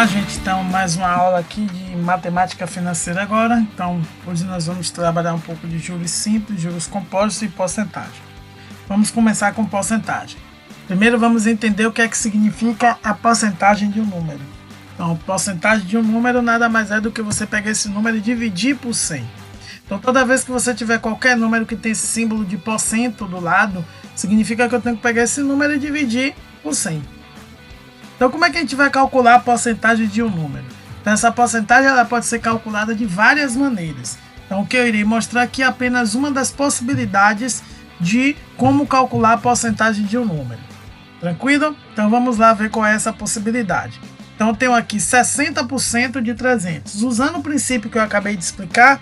Olá, gente. Então, mais uma aula aqui de matemática financeira agora. Então, hoje nós vamos trabalhar um pouco de juros simples, juros compostos e porcentagem. Vamos começar com porcentagem. Primeiro, vamos entender o que é que significa a porcentagem de um número. Então, a porcentagem de um número nada mais é do que você pegar esse número e dividir por 100. Então, toda vez que você tiver qualquer número que tem esse símbolo de porcento do lado, significa que eu tenho que pegar esse número e dividir por 100. Então, como é que a gente vai calcular a porcentagem de um número? Então, essa porcentagem ela pode ser calculada de várias maneiras. Então, o que eu irei mostrar aqui é apenas uma das possibilidades de como calcular a porcentagem de um número. Tranquilo? Então, vamos lá ver qual é essa possibilidade. Então, eu tenho aqui 60% de 300. Usando o princípio que eu acabei de explicar,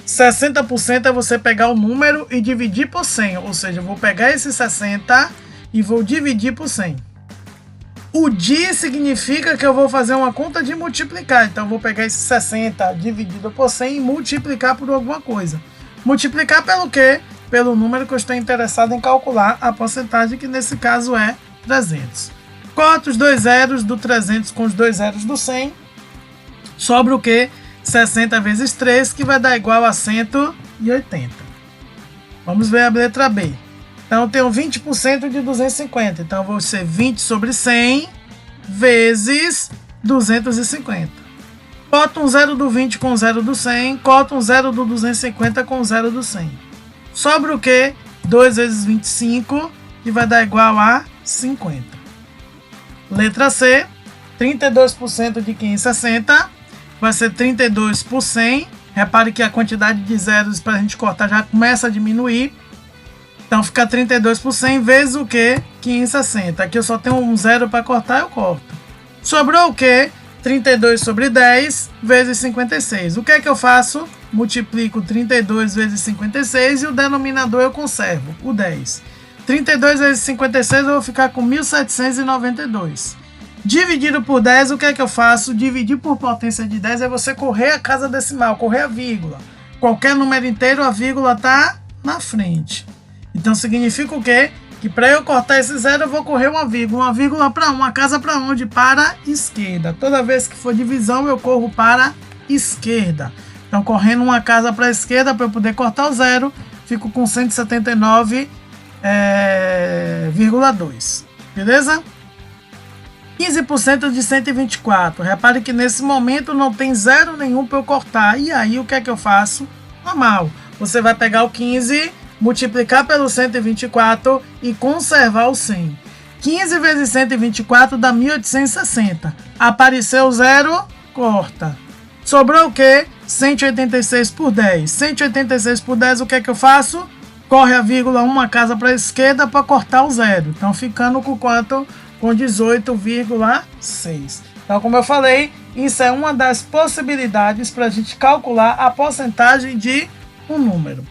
60% é você pegar o número e dividir por 100. Ou seja, eu vou pegar esse 60 e vou dividir por 100. O de significa que eu vou fazer uma conta de multiplicar. Então, eu vou pegar esse 60 dividido por 100 e multiplicar por alguma coisa. Multiplicar pelo quê? Pelo número que eu estou interessado em calcular a porcentagem, que nesse caso é 300. Corta os dois zeros do 300 com os dois zeros do 100. Sobra o quê? 60 vezes 3, que vai dar igual a 180. Vamos ver a letra B. Então, eu tenho 20% de 250. Então, vou ser 20 sobre 100 vezes 250. Corta um zero do 20 com o zero do 100. Corta um zero do 250 com o zero do 100. Sobra o quê? 2 vezes 25, que vai dar igual a 50. Letra C. 32% de 560 vai ser 32 por 100. Repare que a quantidade de zeros para a gente cortar já começa a diminuir. Então, fica 32 por 100 vezes o quê? 560. Aqui eu só tenho um zero para cortar, eu corto. Sobrou o quê? 32 sobre 10 vezes 56. O que é que eu faço? Multiplico 32 vezes 56 e o denominador eu conservo, o 10. 32 vezes 56 eu vou ficar com 1792. Dividido por 10, o que é que eu faço? Dividir por potência de 10 é você correr a casa decimal, correr a vírgula. Qualquer número inteiro, a vírgula está na frente. Então, significa o quê? Que para eu cortar esse zero, eu vou correr uma vírgula. Uma vírgula para uma casa para onde? Para a esquerda. Toda vez que for divisão, eu corro para a esquerda. Então, correndo uma casa para a esquerda, para eu poder cortar o zero, fico com 179,2. Beleza? 15% de 124. Repare que nesse momento não tem zero nenhum para eu cortar. E aí, o que é que eu faço? Normal. Você vai pegar o 15... multiplicar pelo 124 e conservar o 100. 15 vezes 124 dá 1860. Apareceu o zero, corta. Sobrou o quê? 186 por 10. 186 por 10, o que é que eu faço? Corre a vírgula uma casa para a esquerda para cortar o zero. Então, ficando com quanto? Com 18,6. Então, como eu falei, isso é uma das possibilidades para a gente calcular a porcentagem de um número.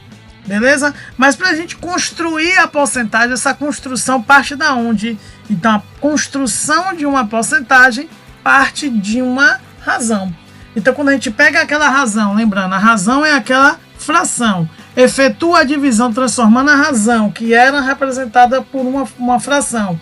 Beleza? Mas para a gente construir a porcentagem, essa construção parte da onde? Então, a construção de uma porcentagem parte de uma razão. Então, quando a gente pega aquela razão, lembrando, a razão é aquela fração, efetua a divisão transformando a razão, que era representada por uma fração,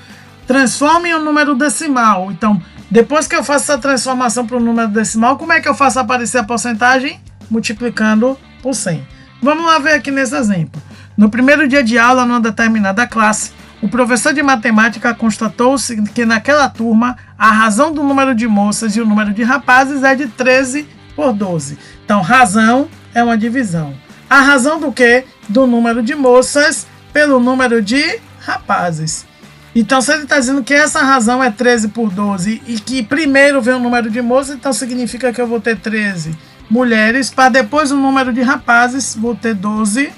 transforma em um número decimal. Então, depois que eu faço essa transformação para o número decimal, como é que eu faço aparecer a porcentagem? Multiplicando por 100. Vamos lá ver aqui nesse exemplo. No primeiro dia de aula, numa determinada classe, o professor de matemática constatou que naquela turma a razão do número de moças e o número de rapazes é de 13 por 12. Então, razão é uma divisão. A razão do quê? Do número de moças pelo número de rapazes. Então, se ele está dizendo que essa razão é 13 por 12 e que primeiro vem o número de moças, então significa que eu vou ter 13 mulheres, para depois o número de rapazes, vou ter 12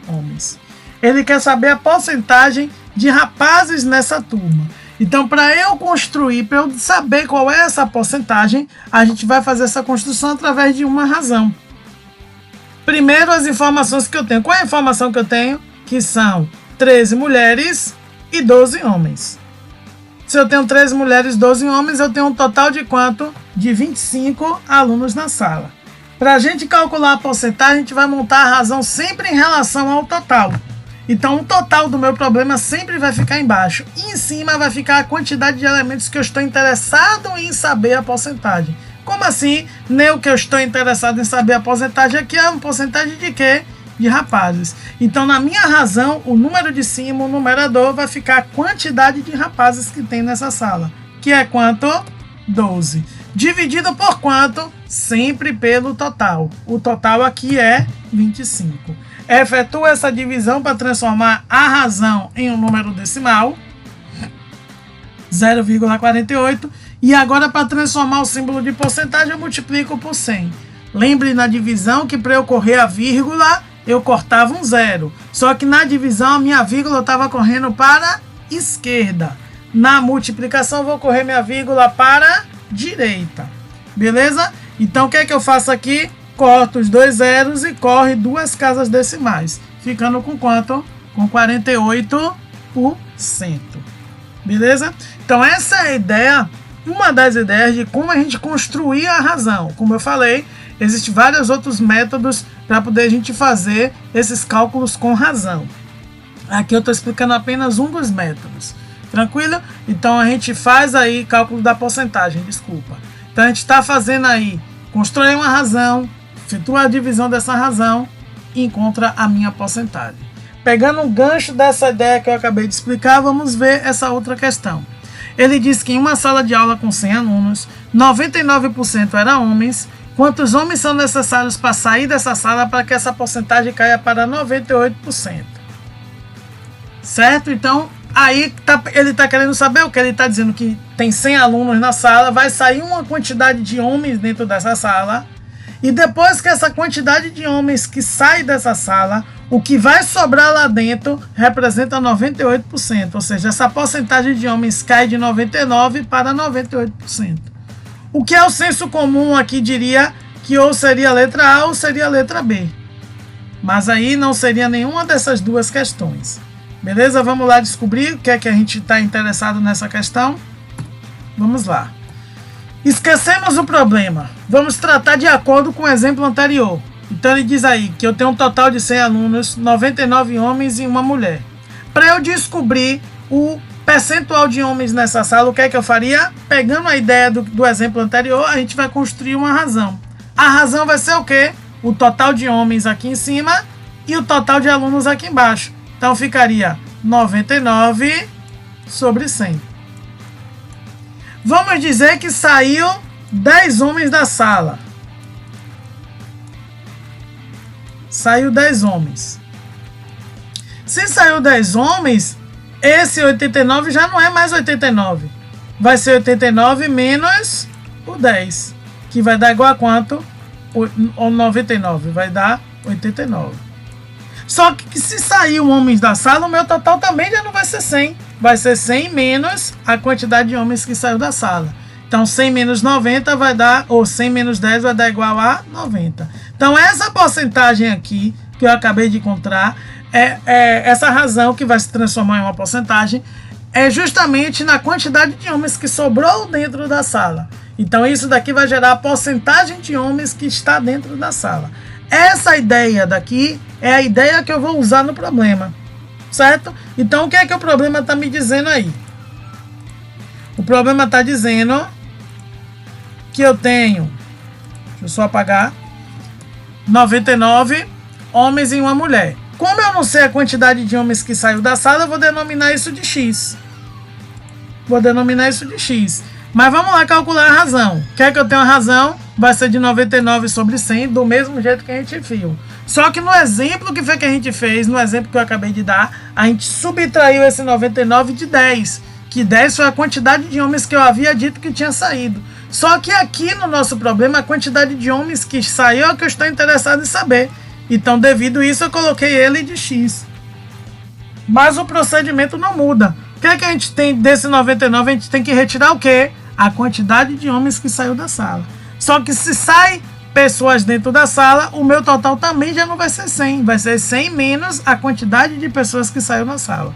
homens. Ele quer saber a porcentagem de rapazes nessa turma. Então, para eu construir, para eu saber qual é essa porcentagem, a gente vai fazer essa construção através de uma razão. Primeiro, as informações que eu tenho. Qual é a informação que eu tenho? Que são 13 mulheres e 12 homens. Se eu tenho 13 mulheres e 12 homens, eu tenho um total de quanto? De 25 alunos na sala. Para a gente calcular a porcentagem, a gente vai montar a razão sempre em relação ao total. Então o total do meu problema sempre vai ficar embaixo. E em cima vai ficar a quantidade de elementos que eu estou interessado em saber a porcentagem. Como assim? Nem o que eu estou interessado em saber a porcentagem aqui é uma porcentagem de quê? De rapazes. Então na minha razão, o número de cima, o numerador, vai ficar a quantidade de rapazes que tem nessa sala. Que é quanto? 12. Dividido por quanto? Sempre pelo total. O total aqui é 25. Efetua essa divisão para transformar a razão em um número decimal, 0,48. E agora, para transformar o símbolo de porcentagem, eu multiplico por 100. Lembre na divisão que para eu correr a vírgula, eu cortava um zero. Só que na divisão, a minha vírgula estava correndo para a esquerda. Na multiplicação, eu vou correr minha vírgula para a direita. Beleza? Então, o que é que eu faço aqui? Corto os dois zeros e corre duas casas decimais. Ficando com quanto? Com 48%. Beleza? Então, essa é a ideia, uma das ideias de como a gente construir a razão. Como eu falei, existem vários outros métodos para poder a gente fazer esses cálculos com razão. Aqui eu estou explicando apenas um dos métodos. Tranquilo? Então a gente faz aí cálculo da porcentagem, desculpa. Então a gente está fazendo aí, constrói uma razão, efetua a divisão dessa razão e encontra a minha porcentagem. Pegando um gancho dessa ideia que eu acabei de explicar, vamos ver essa outra questão. Ele diz que em uma sala de aula com 100 alunos, 99% eram homens. Quantos homens são necessários para sair dessa sala para que essa porcentagem caia para 98%? Certo? Então, aí ele está querendo saber o que? Ele está dizendo que tem 100 alunos na sala, vai sair uma quantidade de homens dentro dessa sala, e depois que essa quantidade de homens que sai dessa sala, o que vai sobrar lá dentro representa 98%, ou seja, essa porcentagem de homens cai de 99% para 98%. O que é o senso comum aqui diria que ou seria a letra A ou seria a letra B. Mas aí não seria nenhuma dessas duas questões. Beleza? Vamos lá descobrir o que é que a gente está interessado nessa questão. Vamos lá. Esquecemos o problema. Vamos tratar de acordo com o exemplo anterior. Então ele diz aí que eu tenho um total de 100 alunos, 99 homens e uma mulher. Para eu descobrir o percentual de homens nessa sala, o que é que eu faria? Pegando a ideia do exemplo anterior, a gente vai construir uma razão. A razão vai ser o quê? O total de homens aqui em cima e o total de alunos aqui embaixo. Então ficaria 99 sobre 100. Vamos dizer que saiu 10 homens da sala. Saiu 10 homens. Se saiu 10 homens, esse 89 já não é mais 89. Vai ser 89 menos o 10. Que vai dar igual a quanto? O 99. Vai dar 89. Só que se sair homens da sala, o meu total também já não vai ser 100. Vai ser 100 menos a quantidade de homens que saiu da sala. Então 100 menos 90 vai dar, ou 100 menos 10 vai dar igual a 90. Então essa porcentagem aqui, que eu acabei de encontrar, essa razão que vai se transformar em uma porcentagem, é justamente na quantidade de homens que sobrou dentro da sala. Então isso daqui vai gerar a porcentagem de homens que está dentro da sala. Essa ideia daqui é a ideia que eu vou usar no problema, certo? Então o que é que o problema está me dizendo aí? O problema está dizendo que eu tenho, deixa eu só apagar, 99 homens e uma mulher. Como eu não sei a quantidade de homens que saiu da sala, eu vou denominar isso de X. Mas vamos lá calcular a razão. Quer que eu tenha a razão? Vai ser de 99 sobre 100, do mesmo jeito que a gente viu. Só que no exemplo que foi que a gente fez, no exemplo que eu acabei de dar, a gente subtraiu esse 99 de 10. Que 10 foi a quantidade de homens que eu havia dito que tinha saído. Só que aqui no nosso problema, a quantidade de homens que saiu é o que eu estou interessado em saber. Então, devido a isso, eu coloquei ele de X. Mas o procedimento não muda. O que é que a gente tem desse 99? A gente tem que retirar o quê? A quantidade de homens que saiu da sala. Só que se sai pessoas dentro da sala, o meu total também já não vai ser 100. Vai ser 100 menos a quantidade de pessoas que saiu da sala.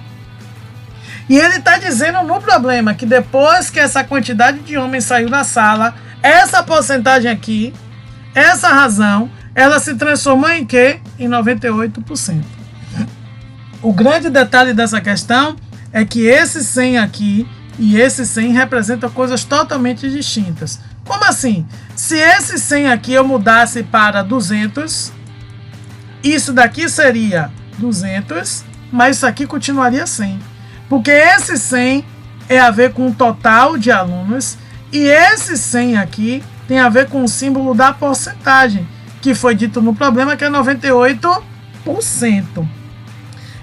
E ele está dizendo no problema que depois que essa quantidade de homens saiu da sala, essa porcentagem aqui, essa razão, ela se transformou em quê? Em 98%. O grande detalhe dessa questão é que esse 100 aqui e esse 100 representam coisas totalmente distintas. Como assim? Se esse 100 aqui eu mudasse para 200, isso daqui seria 200, mas isso aqui continuaria 100. Porque esse 100 é a ver com o total de alunos e esse 100 aqui tem a ver com o símbolo da porcentagem, que foi dito no problema, que é 98%.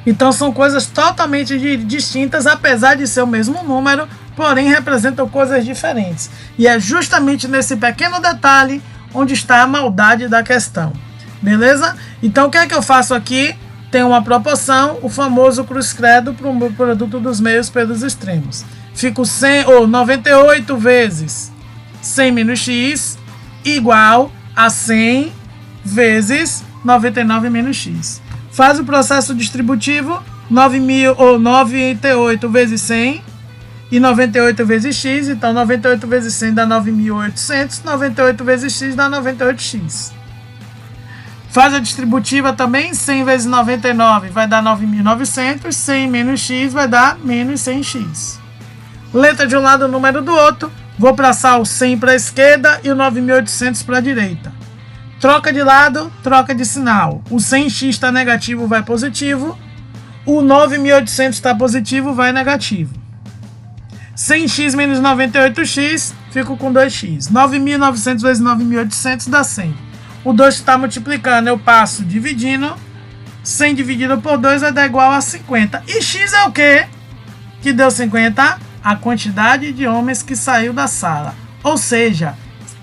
Então são coisas totalmente distintas, apesar de ser o mesmo número, porém representam coisas diferentes. E é justamente nesse pequeno detalhe onde está a maldade da questão. Beleza? Então o que é que eu faço aqui? Tem uma proporção, o famoso cruz-credo para o produto dos meios pelos extremos. Fico 98 vezes 100 menos x igual a 100 vezes 99 menos x. Faz o processo distributivo, 98 vezes 100 e 98 vezes x, então 98 vezes 100 dá 9.800, 98 vezes x dá 98x. Faz a distributiva também, 100 vezes 99 vai dar 9.900, 100 menos x vai dar menos 100x. Letra de um lado, número do outro, vou passar o 100 para a esquerda e o 9.800 para a direita. Troca de lado, troca de sinal. O 100x está negativo, vai positivo. O 9.800 está positivo, vai negativo. 100x menos 98x, fico com 2x. 9.900 vezes 9.800 dá 100. O 2 está multiplicando, eu passo dividindo. 100 dividido por 2 vai dar igual a 50. E x é o quê? Que deu 50? A quantidade de homens que saiu da sala. Ou seja,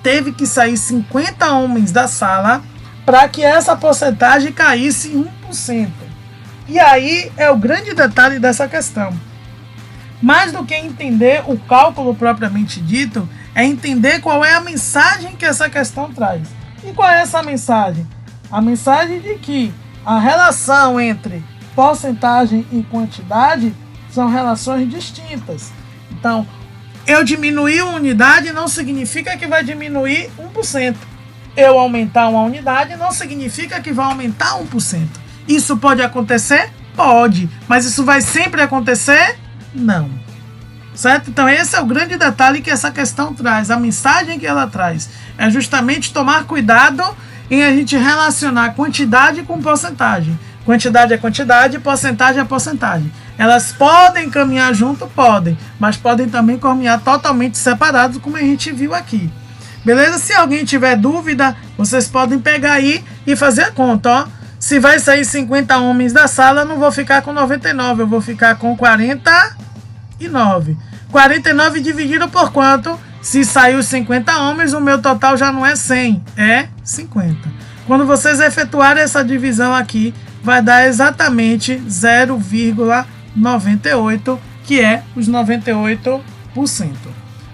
teve que sair 50 homens da sala para que essa porcentagem caísse em 1%. E aí é o grande detalhe dessa questão. Mais do que entender o cálculo propriamente dito, é entender qual é a mensagem que essa questão traz. E qual é essa mensagem? A mensagem de que a relação entre porcentagem e quantidade são relações distintas. Então, eu diminuir uma unidade não significa que vai diminuir 1%. Eu aumentar uma unidade não significa que vai aumentar 1%. Isso pode acontecer? Pode. Mas isso vai sempre acontecer? Não. Certo? Então esse é o grande detalhe que essa questão traz. A mensagem que ela traz é justamente tomar cuidado em a gente relacionar quantidade com porcentagem. Quantidade é quantidade, porcentagem é porcentagem. Elas podem caminhar junto? Podem. Mas podem também caminhar totalmente separados, como a gente viu aqui. Beleza? Se alguém tiver dúvida, vocês podem pegar aí e fazer a conta. Ó. Se vai sair 50 homens da sala, eu não vou ficar com 99, eu vou ficar com 49. 49 dividido por quanto? Se saiu 50 homens, o meu total já não é 100, é 50. Quando vocês efetuarem essa divisão aqui, vai dar exatamente 0,98, que é os 98%.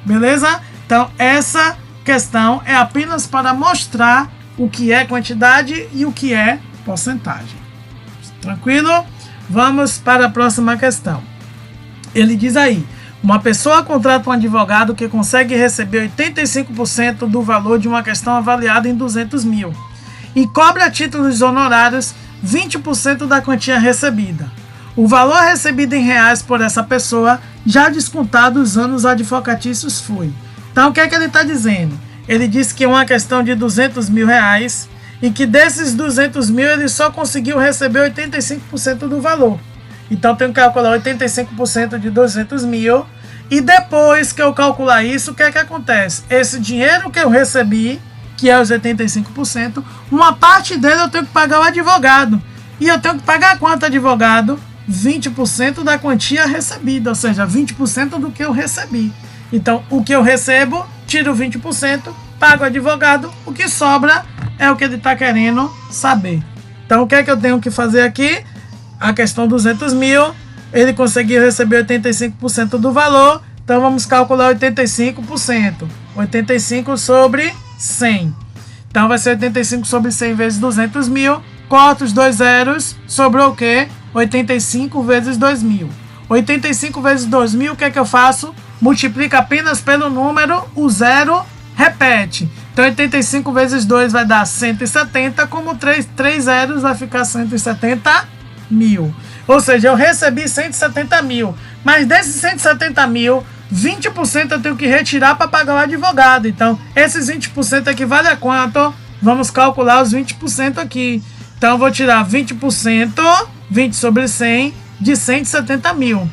Beleza? Então, essa questão é apenas para mostrar o que é quantidade e o que é porcentagem. Tranquilo? Vamos para a próxima questão. Ele diz aí: uma pessoa contrata um advogado que consegue receber 85% do valor de uma questão avaliada em 200 mil e cobra a título de honorários 20% da quantia recebida. O valor recebido em reais por essa pessoa, já descontado os anos advocatícios, foi. Então, o que é que ele está dizendo? Ele diz que é uma questão de 200 mil reais e que desses 200 mil ele só conseguiu receber 85% do valor. Então, tenho que calcular 85% de 200 mil. E depois que eu calcular isso, o que é que acontece? Esse dinheiro que eu recebi, que é os 85%, uma parte dele eu tenho que pagar o advogado. E eu tenho que pagar quanto advogado? 20% da quantia recebida, ou seja, 20% do que eu recebi. Então, o que eu recebo, tiro 20%, pago o advogado, o que sobra é o que ele está querendo saber. Então, o que é que eu tenho que fazer aqui? A questão 200 mil, ele conseguiu receber 85% do valor, então vamos calcular 85%. 85 sobre 100. Então vai ser 85 sobre 100 vezes 200 mil, corta os dois zeros, sobrou o quê? 85 vezes 2.000. 85 vezes 2.000, o que é que eu faço? Multiplica apenas pelo número, o zero repete. Então 85 vezes 2 vai dar 170, como 3 zeros vai ficar 170 mil. Ou seja, eu recebi 170 mil, mas desses 170 mil, 20% eu tenho que retirar para pagar o advogado. Então, esses 20% equivale a quanto? Vamos calcular os 20% aqui. Então, eu vou tirar 20%, 20 sobre 100, de 170 mil.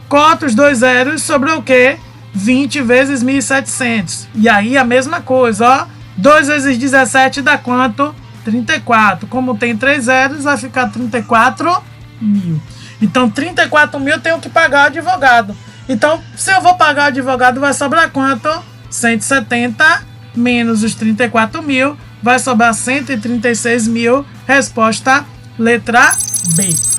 Corta os dois zeros, sobrou o quê? 20 vezes 1.700. E aí, a mesma coisa, ó. 2 vezes 17 dá quanto? 34. Como tem 3 zeros, vai ficar 34 mil. Então, 34 mil eu tenho que pagar o advogado. Então, se eu vou pagar o advogado, vai sobrar quanto? 170 menos os 34 mil, vai sobrar 136 mil. Resposta letra B.